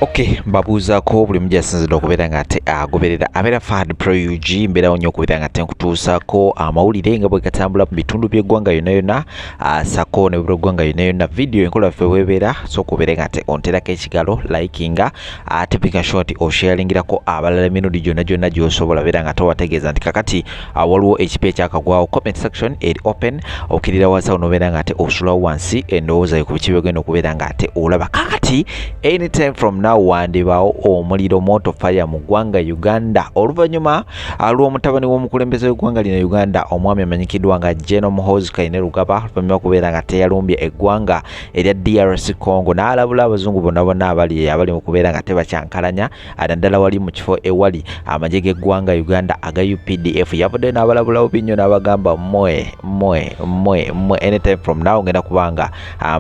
Okay, mbabuuzaako buli mujja asinzidde okubeera nga ate agoberera abeera Fahad Pro UG mbeerawo nnyo okubeera nga ate nkutuusaako amawulire nga bwe gatambula mu bitundu by'eggwanga yonna yonna sako ne buli ggwanga yonna yonna vidiyo enkola ffe weebeera so okubeera nga ate onterako ekigalo likinga ate pika sure nti osharingirako abalala emirundi gyonna gyonna gy'osobola beera nga ate wategeeza nti kakati waliwo ekipa ekyakagwawo comment section eri open okkirira wansi n'obeera nga ate osulawo wansi endowooza yo ku biki byogenda okubeera nga ate olaba kakati anytime from now wandibaawo omuliro moto fire mu ggwanga Uganda oluvannyuma lw'omutabani w'omukulembeze w'eggwanga lino Uganda omwami amanyikiddwa nga General Muhoozi Kainerugaba oluvannyuma okubeera nga teyalumbye eggwanga erya DRC Congo n'alabula abazungu bonna abali mu kubeera nga tebakyankalanya naddala wali mu kifo ewali amagye g'eggwanga Uganda aga UPDF yavudde n'abalabulawo binnyo n'abagamba mwe anytime from now ngenda kubanga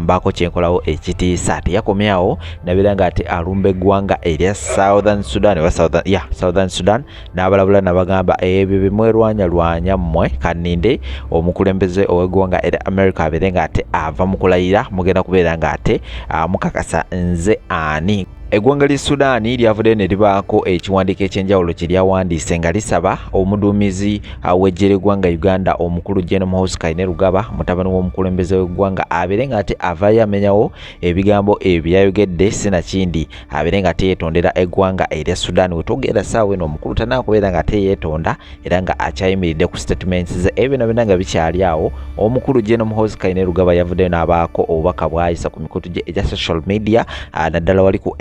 mbaako kyenkolawo ekitiisa teyakomyawo nabeera nga ate alumba eggwanga erya Southern Sudan n'abalabula n'abagamba ebyo bimwerwanya mmwe kaninde omukulembeze ow'eggwanga erya America abeere nga ate ava mu kulayira mugenda kubeera nga ate mukakasa nze ani. Eggwanga lya Sudaani lyavudde ne libaako ekiwandiiko ekyenjawulo kye lyawandiise nga lisaba omuduumizi w'eggye ly'eggwanga Uganda omukulu General Muhoozi Kainerugaba mutabani w'omukulembeze w'eggwanga abeere nga ate avaayo amenyawo ebigambo ebyayogedde sinakindi abeere nga ate yeetondera eggwanga erya Sudaani wetwogera ssaawa eno omukulu tanaakubeera nga ate yeetonda era nga akyayimiridde ku statements ze ebyo byonna nga bikyali awo omukulu General Muhoozi Kainerugaba yavuddeyo n'abaako obubaka bw'ayisa ku mikutu gye egya social media naddala wali ku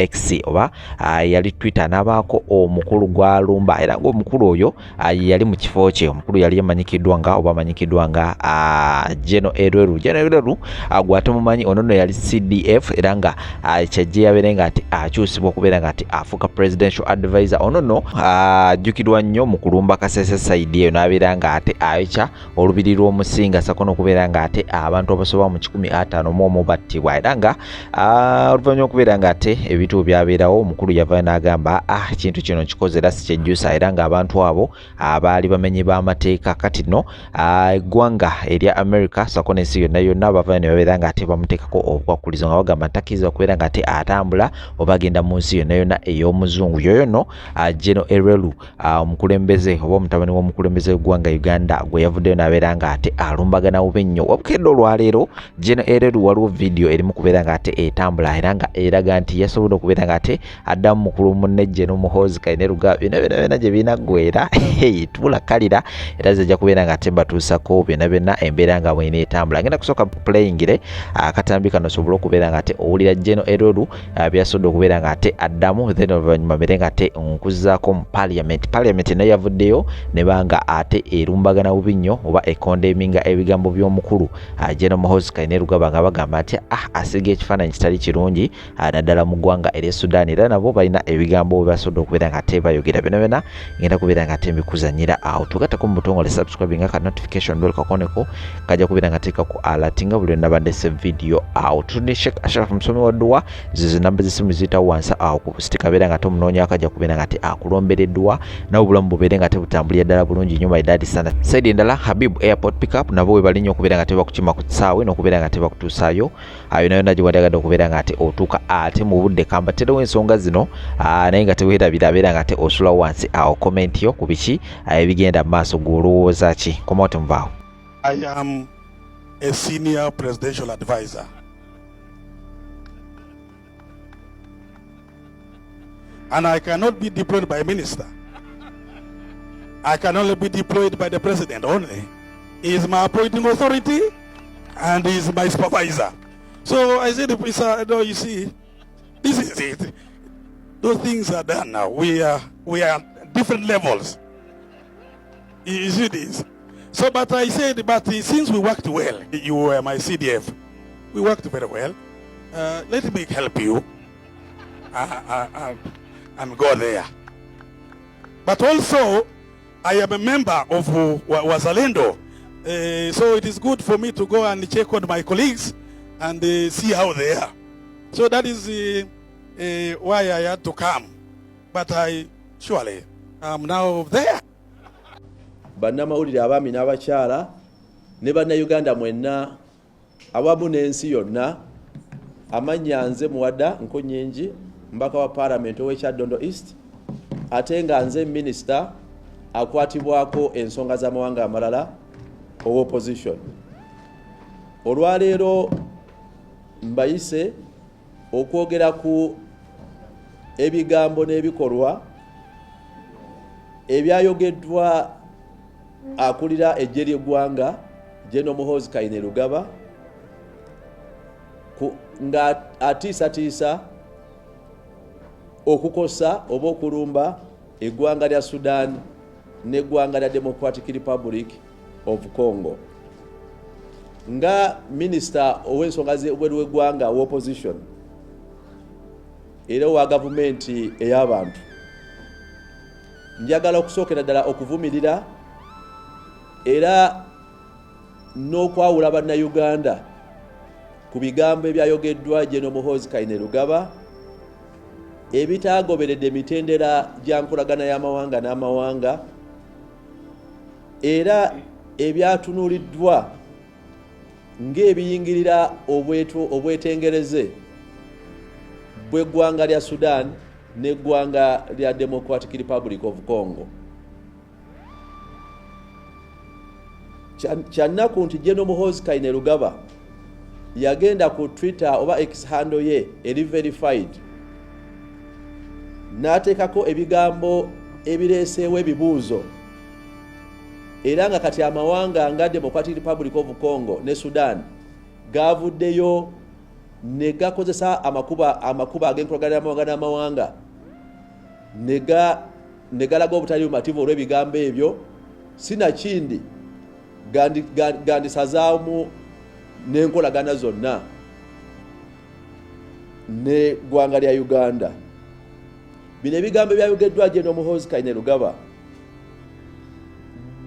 oba yali Twitter n'abaako omukulu gwalumba era ng'omukulu oyo yali mu kifo kye omukulu yali amanyikiddwa nga General Ereru gwate mumanyi ono nno yali CDF era nga kyajje yabeere nga ati akyusibwa okubeera nga ati afuuka presidential advisor ono nno ajjukirwa nnyo mu kulumba Kasese side eyo n'abeera nga ate ayokya olubiri lw'omusinga sako n'okubeera nga ate abantu abasoba mu 151 battibwa era nga oluvannyuma okubeera nga ate ebitu byabeerawo omukulu yava n'agamba ekintu kino nkikoze era sikyejjusa era ng'abantu abo abaali bamenyi b'amateeka kati nno eggwanga erya America sako n'ensi yonna yonna bava ne babeera nga ate bamuteekako obukwakulizo nga bagamba ntakkiriza okubeera nga ate atambula oba agenda mu nsi yonna yonna ey'omuzungu yoyo nno General Ereru omukulembeze oba omutabani w'omukulembeze w'eggwanga Uganda gwe yavuddeyo n'abeera nga ate alumbagana bubi nnyo wabukedde olwaleero General Ereru waliwo vidiyo erimu kubeera nga ate etambula era nga eraga nti yasobola okubeera nga ate addamu mukulu munne General Muhoozi Kainerugaba byonna gye binaggwera tubulakalira era zijja kubeera nga ate batuusako byonna embeera nga bw'eneetambula ngenda kusooka playingire akatambi kano osobole okubeera nga ate owulira General Ereru byasobodde okubeera nga ate addamu then oluvannyuma beere nga ate nkuzzaako mu parliament nayo yavuddeyo ne banga ate erumbagana bubi nnyo oba ekondeminga ebigambo by'omukulu General Muhoozi Kainerugaba nga bagamba ati asiga ekifaananyi kitali kirungi naddala mu ggwanga erya Sudan era nabo balina ebigambo bwe basobodde okubeera nga ate bayogera byonna ngenda kubeera nga ate mbikuzanyira awo tugattako mu butongole subscribe nga ka notification bell kakoneko kajja kubeera nga teekako alatinga buli nabadde se video awo tutudde Sheikh Ashraf musomi wa dduwa zizo namba z'essimu ziyitawo wansi awo ku sitika beera nga ate omunoonyi akajja kubeera nga ate akulombereddwa nawe obulamu bubeere nga ate butambulira ddala bulungi nnyo maidadi sana saidi endala Habib airport pickup nabo we bali nnyo okubeera nga ate bakukima ku kisaawe n'okubeera nga ate bakutuusaayo yonna yonna gye wandyagadde okubeera nga ate otuuka ate mu budde kambaterewo ensonga zino naye nga teweerabira abeera nga ate osulawo wansi awo comment yo ku biki ebigenda mu maaso gw'olowooza ki komawo temuvaawo. I am a senior presidential advisor. And I cannot be deployed by a minister. I can only be deployed by the president only. He is my appointing authority and he is my supervisor. So I said, no, you see, this is it. Those things are done now. We are at different levels. You see this? So, but I said, but since we worked well, you were my CDF, we worked very well. Let me help you and go there. But also, I am a member of Wazalendo. So it is good for me to go and check on my colleagues and see how they are. So that is why I had to come. But I surely am now there. Bannamawulire abaami n'abakyala ne bannayuganda mwenna awamu n'ensi yonna amannya nze Muwada Nkonyenji mbaka wa parliament ow'Ekyaddondo East, ate nga nze minister akwatibwako ensonga z'amawanga amalala ow'opposition. Olwaleero mbayise okwogera ku ebigambo n'ebikolwa ebyayogeddwa akulira eggye ly'eggwanga General Muhoozi Kainerugaba nga atiisatiisa okukosa oba okulumba eggwanga lya Sudan n'eggwanga lya Democratic Republic of Congo. Nga minister ow'ensonga z'ebweru w'eggwanga w'opposition era wa gavumenti ey'abantu, njagala okusookera ddala okuvumirira era n'okwawula bannayuganda ku bigambo ebyayogeddwa General Muhoozi Kainerugaba ebitaagoberedde emitendera gya nkolagana y'amawanga n'amawanga era ebyatunuuliddwa ng'ebiyingirira obwetengereze bw'eggwanga lya Sudan n'eggwanga lya Democratic Republic of Congo. Kyannaku nti General Muhoozi Kainerugaba yagenda ku Twitter oba X handle ye eri verified n'ateekako ebigambo ebireeseewo ebibuuzo era nga kati amawanga nga Democratic Republic of Congo ne Sudan gavuddeyo ne gakozesa amakuba ag'enkolagana y'amawanga n'amawanga ne galaga obutali bumativu olw'ebigambo ebyo, sinakindi gandisazaamu n'enkolagana zonna n'eggwanga lya Uganda. Bino ebigambo ebyayogeddwa General Muhoozi Kainerugaba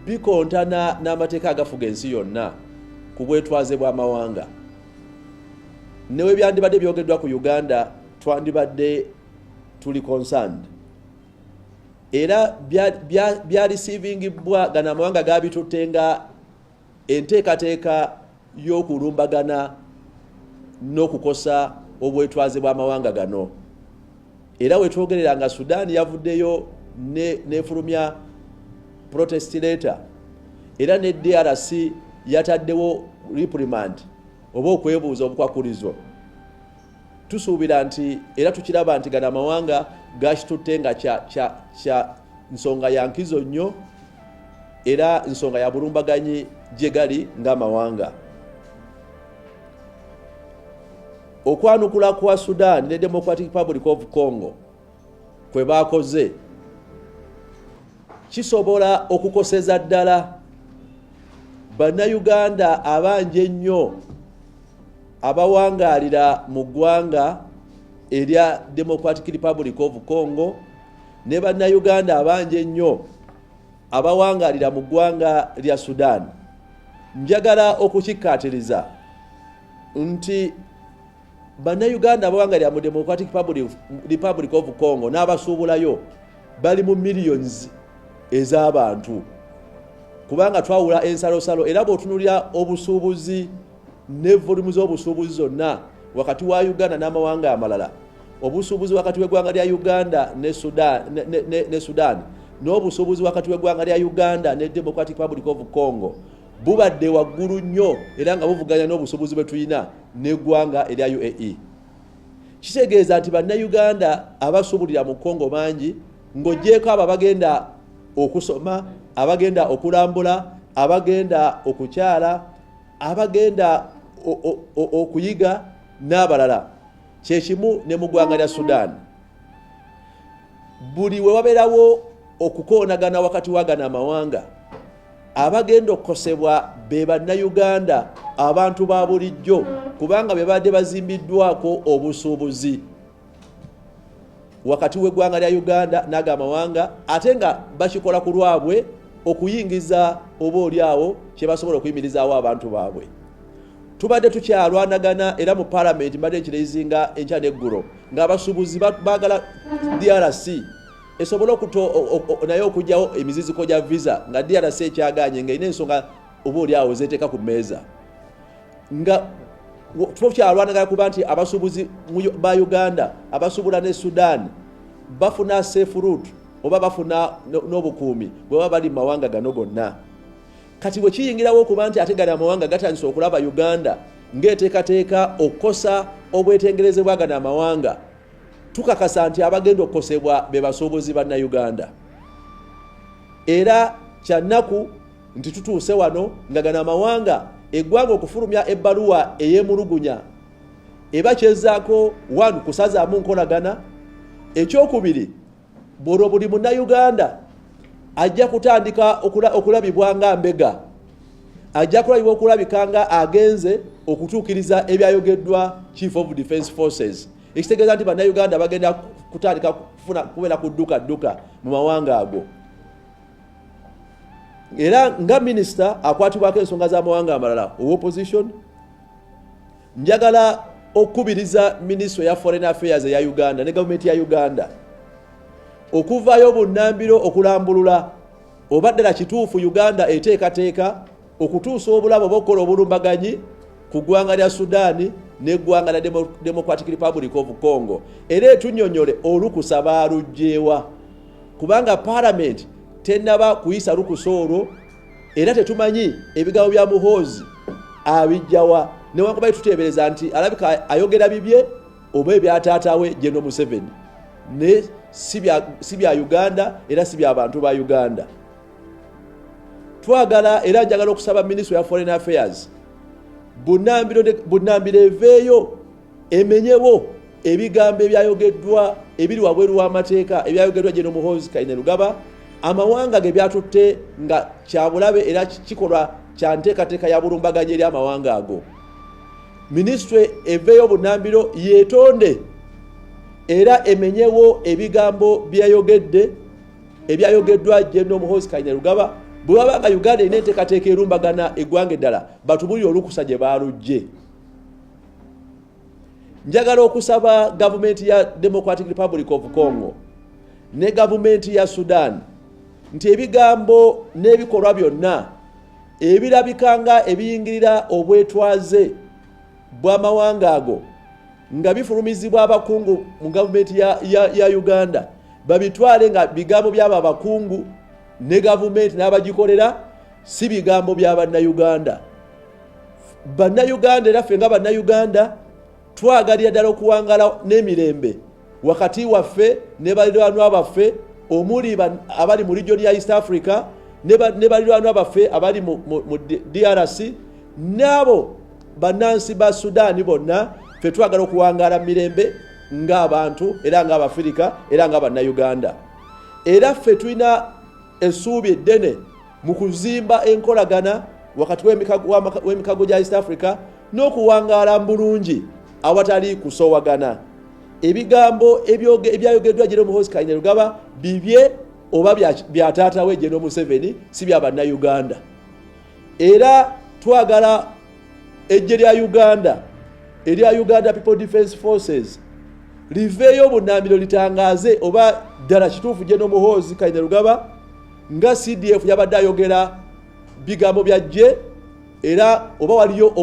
bikontana n'amateeka agafuga ensi yonna ku bwetwaze bw'amawanga. Newe byandibadde byogeddwa ku Uganda twandibadde tuli concerned. Era bya receivingibwa gana amawanga gabitutenga enteekateeka y'okulumbagana n'okukosa obwetwaze bw'amawanga gano. Era wetwogerera nga Sudan yavuddeyo nefulumya protest letter era ne DRC yataddewo reprimand oba okwebuuza obukwakulizo. Tusuubira nti era tukiraba nti gana amawanga gakitutte nga kya nsonga ya nkizo nnyo era nsonga ya bulumbaganyi gye gali ng'amawanga. Okwanukula kwa Sudan ne Democratic Republic of Congo kwe baakoze kisobola okukoseza ddala bannayuganda abangi ennyo abawangaalira mu ggwanga erya Democratic Republic of Congo ne bannayuganda abangi ennyo abawangaalira mu ggwanga lya Sudan. Njagala okukikkaatiriza nti bannayuganda abawangaalira mu Democratic Republic of Congo n'abasuubulayo bali mu millions ez'abantu, kubanga twawula ensalosalo era bw'otunulira obusuubuzi ne volumu z'obusuubuzi zonna wakati wa Uganda n'amawanga amalala, obusuubuzi wakati w'eggwanga lya Uganda ne Sudan n'obusuubuzi wakati w'eggwanga lya Uganda ne Democratic Republic of Congo bubadde waggulu nnyo era nga buvuganya n'obusuubuzi bwe tulina n'eggwanga erya UAE. Kitegeeza nti bannayuganda abasuubulira mu Congo bangi, ng'oggyeko abo abagenda okusoma, abagenda okulambula, abagenda okukyala, abagenda okuyiga n'abalala. Kyekimu ne mu ggwanga lya Sudan. Buli we wabeerawo okukoonagana wakati wa gana amawanga, abagenda okukosebwa be bannayuganda abantu ba bulijjo, kubanga be badde bazimbiddwako obusuubuzi wakati w'eggwanga lya Uganda n'aga amawanga, ate nga bakikola ku lwabwe okuyingiza oba oliawo kye basobola okuyimirizaawo abantu baabwe. Tubadde tukyalwanagana era mu parliament mbadde nkireizinga enkya n'eggulo ng'abasuubuzi baagala DRC esobola naye okugyawo emiziziko gya visa nga DRC ekyaganye nga ina ensonga oba oliawo zeteeka ku mmeeza, nga tukyalwanagala kuba nti abasuubuzi ba Uganda abasuubula ne Sudan bafuna safe route oba bafuna n'obukuumi bwe baba bali mu mawanga gano gonna. Kati bwe kiyingirawo okuba nti ate gano amawanga gatandise okulaba Uganda ng'eteekateeka okukosa obwetengereze bwa gano amawanga, tukakasa nti abagenda okukosebwa be basuubuzi banna Uganda. Era kyannaku nti tutuuse wano nga gano amawanga eggwanga okufulumya ebbaluwa ey'emulugunya eba kyezzaako 1 kusazaamu nkolagana, ekyokubiri bw'olwo buli munnayuganda ajja kutandika okulabibwa nga mbega, ajja kulabibwa okulabika nga agenze okutuukiriza ebyayogeddwa Chief of Defence Forces, ekitegeeza nti bannayuganda bagenda kutandika kubeera ku dduka mu mawanga ago. Era nga minisita akwatibwako ensonga z'amawanga amalala opposition, njagala okubiriza Ministry ya Foreign Affairs ya Uganda ne gavumenti ya Uganda okuvayo bunnambiro okulambulula obaddala kituufu Uganda eteekateeka okutuusa obulabo bw'okukola obulumbaganyi ku ggwanga lya Sudan n'eggwanga lya Democratic Republic of Congo. Era etunnyonnyole olukusa baalugjeewa kubanga Parliament tennaba kuyisa lukusa olwo, era tetumanyi ebigambo bya Muhoozi abijjawa newankubadde tuteebereza nti alabika ayogera bibye oba ebyataatawe General Museveni ne si bya Uganda era si bya bantu ba Uganda. Twagala era njagala okusaba Ministry ya Foreign Affairs bunnambiro eveeyo emenyewo ebigambo ebyayogeddwa ebiri wabweru w'amateeka ebyayogeddwa General Muhoozi Kainerugaba, amawanga ge byatutte nga kyabulabe era kikolwa kya nteekateeka ya bulumbaganya eri amawanga ago. Ministry eveeyo bunnambiro yeetonde era emenyewo ebigambo ebyayogeddwa General Muhoozi Kainerugaba. Bwe wabanga Uganda erina enteekateeka erumbagana eggwanga eddala batubulire olukusa gye baalugje. Njagala okusaba gavumenti ya Democratic Republic of Congo ne gavumenti ya Sudan nti ebigambo n'ebikolwa byonna ebirabikanga ebiyingirira obwetwaze bw'amawanga ago nga bifulumizibwa abakungu mu gavumenti ya Uganda babitwale nga bigambo by'abo abakungu ne gavumenti n'abagikolera, si bigambo bya bannayuganda. Bannayuganda era ffe nga bannayuganda twagalira ddala okuwangala n'emirembe wakati waffe ne baliraanwa baffe omuli abali mu region ya East Africa ne baliraanwa baffe abali mu DRC n'abo bannansi ba Sudan bonna ffe twagala okuwangala mirembe ng'abantu era ng'Abafirika era ng'abannayuganda. Era ffe tulina essuubi eddene mu kuzimba enkolagana wakati w'emikago gya East Africa n'okuwangaala bulungi awatali kusoowagana. Ebigambo ebyayogeddwa General Muhoozi Kainerugaba bibye oba byataatawe General Museveni, si bya bannayuganda. Era twagala eggye lya Uganda erya Uganda People Defence Forces liveeyo bunnambiro litangaaze oba ddala kituufu General Muhoozi Kainerugaba nga CDF yabadde ayogera bigambo bya ggye era oba waliyo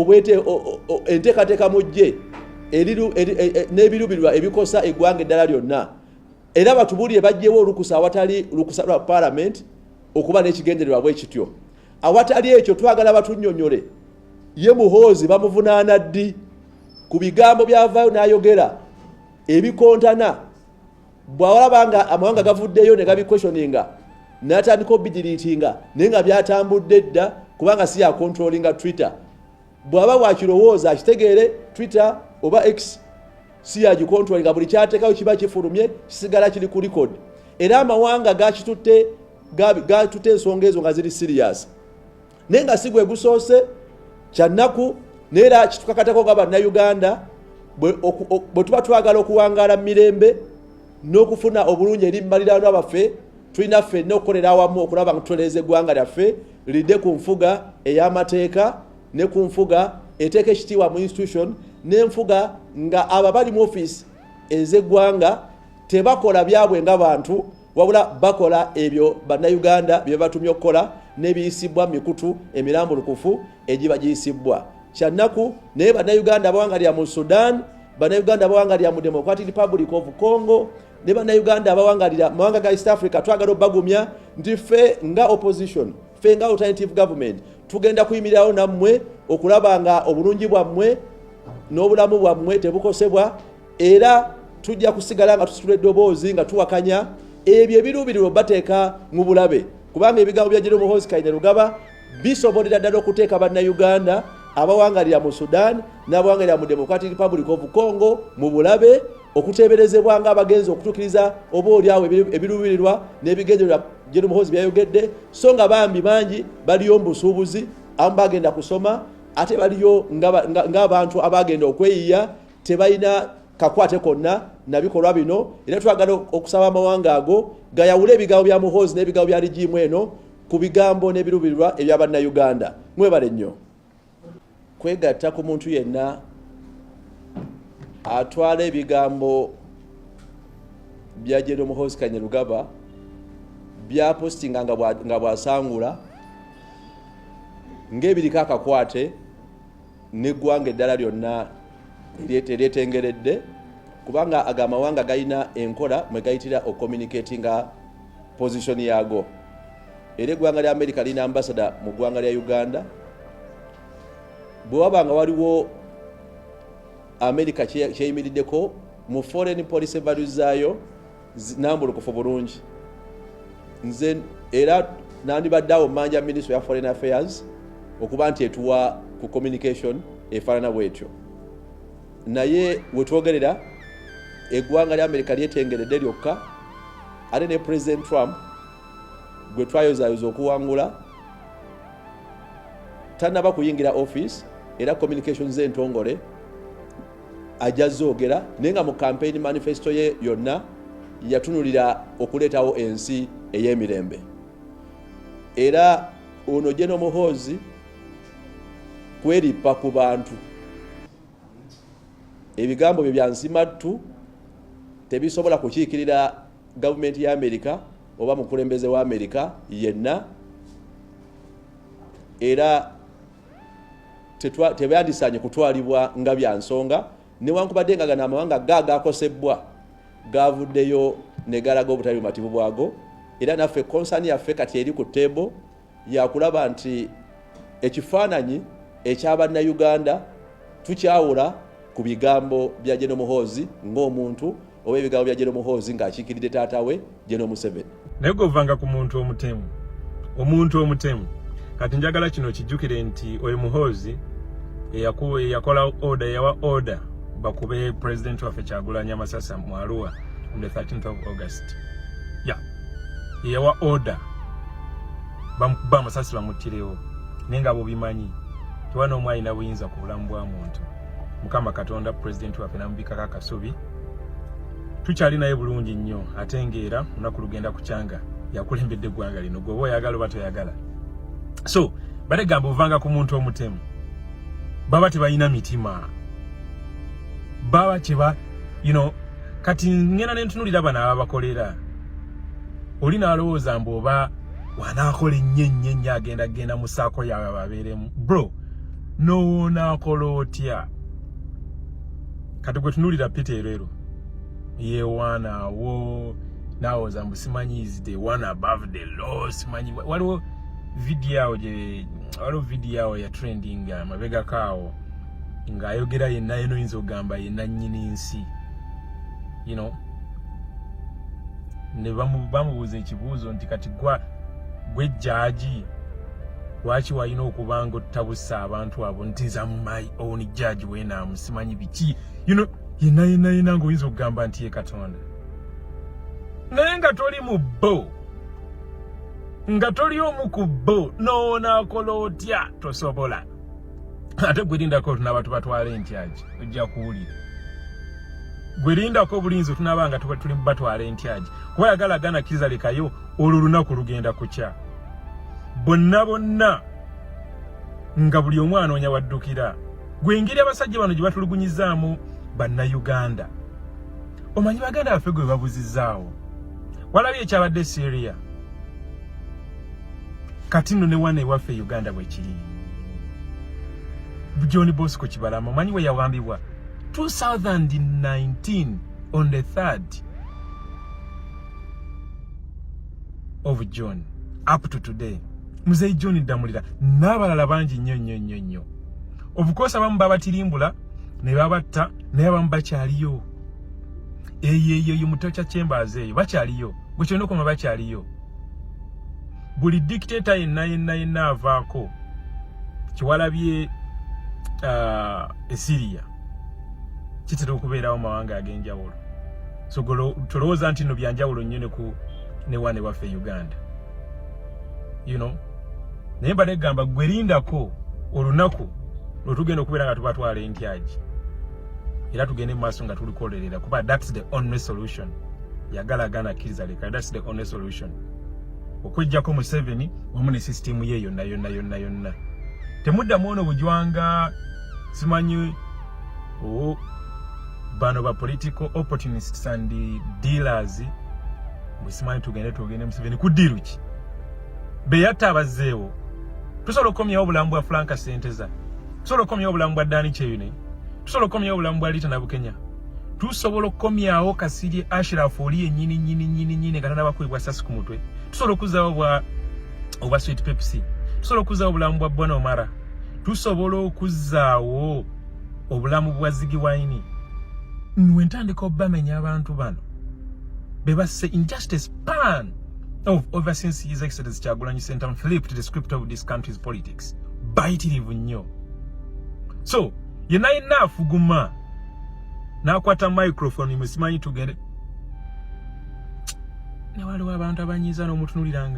enteekateeka mu ggye n'ebirubirwa ebikosa eggwanga eddala lyonna, era batubulire bajjewo olukusa awatali lukusa lwa Parliament okuba n'ekigendererwa bwe kityo. Awatali ekyo twagala batunnyonnyole ye Muhoozi bamuvunaana ddi ku bigambo byavaayo n'ayogera ebikontana bw'alaba nga amawanga gavuddeyo ne gabikwestioninga n'atandika obigiriitinga naye nga byatambudde dda kubanga si ya controllinga Twitter. Bw'aba bwakirowooza akitegeere Twitter oba X si yagikontrolinga, buli kyateekayo kiba kifulumye kisigala kiri ku record. Era amawanga gatutte ensonga ezo nga ziri serious. Naye nga si gwe gusoose kyannaku neera kitukakatako nga bannayuganda bwe tuba twagala okuwangaala mirembe n'okufuna obulungi eri mbaliraanwa baffe, tulina ffenna okukolera awamu okulaba nga tutoleeza eggwanga lyaffe lidde ku nfuga ey'amateeka ne ku nfuga eteeka ekitiibwa mu institution n'enfuga nga abo abali mu ofiisi ez'eggwanga tebakola byabwe nga bantu wabula bakola ebyo bannayuganda bye batumye okukola n'ebiyisibwa mikutu emirambulukufu egiba giyisibwa. kyannaku naye bannayuganda abawangalira mu Sudan, bannayuganda abawangalira mu Democratic Republic of Congo ne bannayuganda abawangalira mawanga ga East Africa twagala obbagumya nti ffe nga opposition, ffe nga alternative government tugenda kuyimirirawo nammwe okulaba nga obulungi bwammwe n'obulamu bwammwe tebukosebwa, era tujja kusigala nga tusitula eddoboozi nga tuwakanya ebyo ebiruubirirwa bateeka mu bulabe, kubanga ebigambo bya General Muhoozi Kainerugaba bisobolera ddala okuteeka bannayuganda abawangalira mu Sudan n'abawangalira mu Democratic Republic of Congo mu bulabe, okuteeberezebwa nga abagenzi okutuukiriza oba oliawo ebiruubirirwa n'ebigendererwa General Muhoozi byayogedde, so nga bambi bangi baliyo mu busuubuzi, abamu bagenda kusoma, ate baliyo ng'abantu abagenda okweyiya tebalina kakwate konna na bikolwa bino. Era twagala okusaba amawanga ago gayawule ebigambo bya Muhoozi n'ebigambo bya ligimu eno ku bigambo n'ebiruubirirwa ebya bannayuganda. Mwebale nnyo. Kwegatta ku muntu yenna atwala ebigambo bya General Muhoozi Kainerugaba bya postinga nga bwasangula ng'ebiriko akakwate n'eggwanga eddala lyonna eryetengeredde, kubanga agamawanga galina enkola mwe gayitira ocommunicatinga position yago. Era eggwanga lya America lina ambassador mu ggwanga lya Uganda. Bwe wabanga waliwo America kyeyimiriddeko mu foreign policy values zaayo nambulukufu bulungi, nze era nandibaddeawo manja Ministry ya Foreign Affairs okuba nti etuwa ku communication efaanana bwetyo. Naye wetwogerera eggwanga lya America lyetengeredde lyokka, ate ne President Trump gwe twayozaayoza okuwangula tannaba kuyingira office, era communication z'entongole ajja zoogera, naye nga mu campaign manifesto ye yonna yatunulira okuleetawo ensi ey'emirembe. Era ono General Muhoozi kweripa ku bantu, ebigambo bye bya nsimattu tebisobola kukiikirira gavumenti ya America oba mukulembeze wa America yenna, era tebyandisanye kutwalibwa nga bya nsonga, newankubadde nga gano amawanga gagakosebwa gavuddeyo ne galaga obutali bumativu bwago. Era naffe konsani yaffe kati eri ku table yakulaba nti ekifaananyi eky'abannayuganda tukyawula ku bigambo bya General Muhoozi ng'omuntu oba ebigambo bya General Muhoozi ng'akiikiridde taata we General Museveni. Naye govanga ku muntu omutemu kati njagala kino kijjukire nti oyo Muhoozi yakola order, yawa order bakube president waffe Kyagulanyi Amasasa mu Arua on the 13th of August. Yawa order bamukuba amasasi bamuttirewo, naye nga bobimanyi tewana omwe alina buyinza ku bulamu bwa muntu. Mukama Katonda president waffe namubikako akasubi, tukyali naye bulungi nnyo, ate ng'era lunaku lugenda kukyanga yakulembedde eggwanga lino, gwe oba oyagala oba toyagala. So bategamba ovanga ku muntu omutemu baba tebalina mitima, baba kyeba kati ngena nentunulira bano ababakolera, oli nalowooza mbu oba wanaakola ennyo agenda mu saako yawe babeeremu. Bro, nowonaakola otya? Kati gwe tunulira Peter ero yewanaawo nawooza mbu simanyi is the one above the law, simanyi waliwo video ya trending mabega kaawo ng'ayogera yenna eno yinza okugamba yenna nnyini nsi, ne bamubuuza ekibuuzo nti kati gwe jjaaji lwaki walina okubanga ottabusa abantu abo nti nza my own judge weenaamu simanyi biki, yenna ng'oyinza okugamba nti ye Katonda. Naye nga toli mu bbo, nga toli omu ku bbo, n'onaakola otya? Tosobola. Ate gwelindako tunaba tubatwala entyaji, ojja kuwulira. Gwelindako obulinzi otunaba nga tuli batwala entyaji, kuba yagala gana kiza lekayo olwo lunaku lugenda kukya. Bonna nga buli omu anoonya waddukira. Gwe engeri abasajja bano gye batulugunyizaamu bannayuganda, omanyi baganda baffe gwe babuzizaawo. Walabye ekyabadde Syria, kati nno ne wana ewaffe Uganda bwe kiri. John Bosco Kibalama manyi we yawambibwa 2019 on the 3rd of June up to today. Muzei John Damulira n'abalala bangi nnyo. Of course abamu babatirimbula ne babatta naye abamu bakyaliyo. Eyo mutocha chambers eyo bakyaliyo. Bwe kyonna koma bakyaliyo. Buli dictator yenna avaako kiwalabye Syria kitera okubeerawo mawanga ag'enjawulo. So tulowooza nti no byanjawulo nnyo ne wane waffe Uganda. You know, naye badegamba gwerindako olunaku lwetugenda okubeera nga tubatwala entyaji era tugende mu maaso nga tulikolerera kuba that's the only solution. Yagala gana akkiriza leka, that's the only solution. Okujjako Museveni wamu ne system ye yonna. Temudda muono bujwanga simanyi bano ba political opportunists and dealers musimanyi tugende Museveni kudiru ki beyatta abazeewo. Tusobola okukomyawo obulamu bwa Franka Senteza, tusobola okukomyawo obulamu bwa Dani Cheyune, tusobola okukomyawo obulamu bwa Lita Nabukenya, tusobola okukomyawo Kasirye Ashraf oli nyini nga n'abakubi ssasi ku mutwe, tusobola okuzaawo obwa Sweet Pepsi, tusobola okuzaawo obulamu bwa Bono Mara, tusobola okuzaawo obulamu bwa Ziggy Wine. Nwentandika obamenya abantu bano bebasse in just a span of over since His Excellency Kyagulanyi Ssentamu flipped the script of this country's politics. Bayitirivu nnyo. So yenna afuguma n'akwata microphone musimanyi tugende ne waliwo abantu abanyiiza n'omutunulira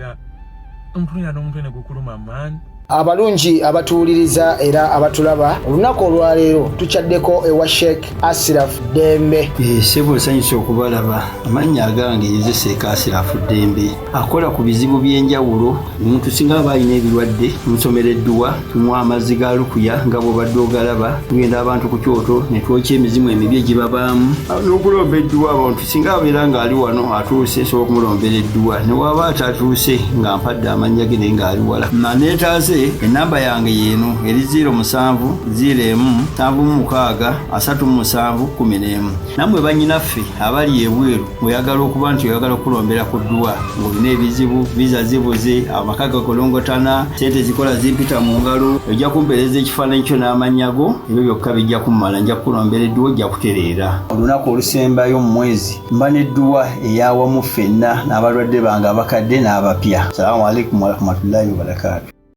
n'omuntu ene gukuluma man. Abalungi abatuuliriza era abatulaba olunaku olwaleero tukyaddeko ewa Sheikh Ashraf Dembe. Sebo sanyusa okubalaba. Amannya agange Seeka Ashraf Dembe akola ku bizibu by'enjawulo. Omuntu singa aba alina ebirwadde musomereddwa tunywa amazzi ga lukuya nga bw'obadde ogalaba, tugenda abantu ku kyoto ne twokya emizimu emibi egibabaamu n'okulomba edduwa. Abantu singa abeera ng'ali wano atuuse sobola okumulombera edduwa, ne waba atatuuse nga mpadde amannya ge naye ng'ali wala. Neetaaze enamba yange yeno eri 0701763711. Namwe bannyinaffe abali ebweru oyagala okuba nti oyagala okulombera ku dduwa ng'olina ebizibu visa zibuze, amaka gakolongotana, sente zikola zimpita mu ngalo, ojja kumpeereza ekifaananyi kyo n'amannya go, ebyo byokka bijja kummala, nja kukulombera edduwa ojja kutereera. Olunaku olusembayo mu mwezi mba n'edduwa eyawamu ffenna n'abalwadde bange abakadde n'abapya. Salaamu alaikum warahmatullahi wabarakatuh.